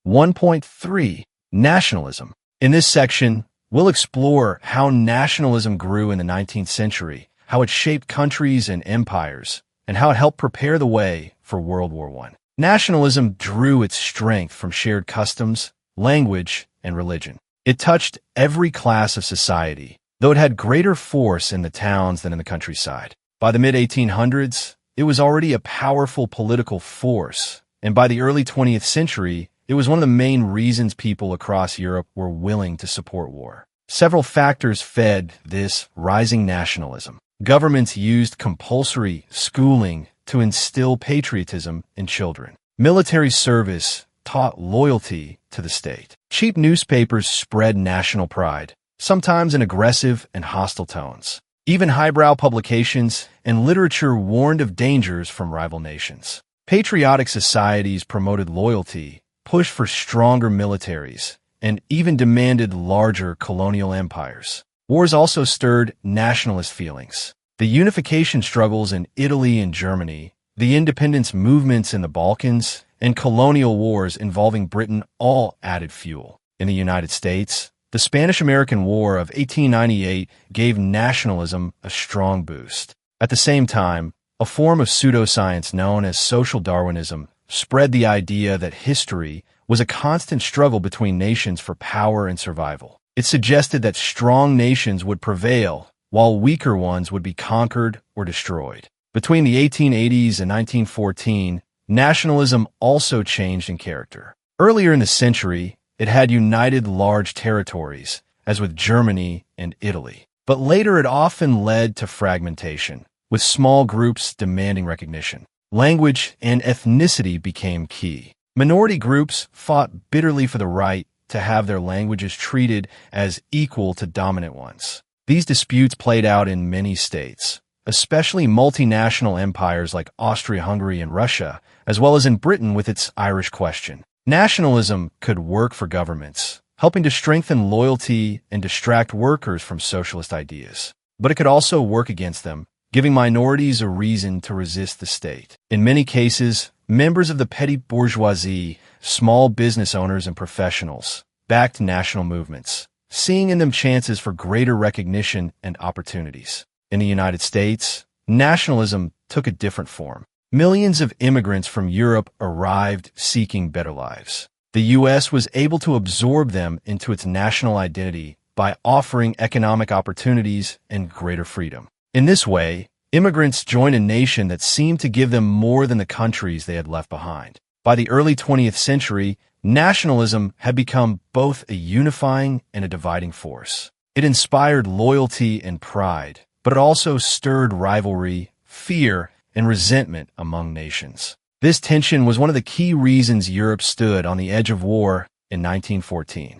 1.3. Nationalism. In this section, we'll explore how nationalism grew in the 19th century, how it shaped countries and empires, and how it helped prepare the way for World War I. Nationalism drew its strength from shared customs, language, and religion. It touched every class of society, though it had greater force in the towns than in the countryside. By the mid-1800s, it was already a powerful political force, and by the early 20th century, it was one of the main reasons people across Europe were willing to support war. Several factors fed this rising nationalism. Governments used compulsory schooling to instill patriotism in children. Military service taught loyalty to the state. Cheap newspapers spread national pride, sometimes in aggressive and hostile tones. Even highbrow publications and literature warned of dangers from rival nations. Patriotic societies promoted loyalty, pushed for stronger militaries, and even demanded larger colonial empires. Wars also stirred nationalist feelings. The unification struggles in Italy and Germany, the independence movements in the Balkans, and colonial wars involving Britain all added fuel. In the United States, the Spanish-American War of 1898 gave nationalism a strong boost. At the same time, a form of pseudoscience known as social Darwinism spread the idea that history was a constant struggle between nations for power and survival. It suggested that strong nations would prevail, while weaker ones would be conquered or destroyed. Between the 1880s and 1914, nationalism also changed in character. Earlier in the century, it had united large territories, as with Germany and Italy. But later it often led to fragmentation, with small groups demanding recognition. Language and ethnicity became key. Minority groups fought bitterly for the right to have their languages treated as equal to dominant ones. These disputes played out in many states, especially multinational empires like Austria-Hungary and Russia, as well as in Britain with its Irish question. Nationalism could work for governments, helping to strengthen loyalty and distract workers from socialist ideas. But it could also work against them, giving minorities a reason to resist the state. In many cases, members of the petty bourgeoisie, small business owners and professionals, backed national movements, seeing in them chances for greater recognition and opportunities. In the United States, nationalism took a different form. Millions of immigrants from Europe arrived seeking better lives. The U.S. was able to absorb them into its national identity by offering economic opportunities and greater freedom. In this way, immigrants joined a nation that seemed to give them more than the countries they had left behind. By the early 20th century, nationalism had become both a unifying and a dividing force. It inspired loyalty and pride, but it also stirred rivalry, fear, and resentment among nations. This tension was one of the key reasons Europe stood on the edge of war in 1914.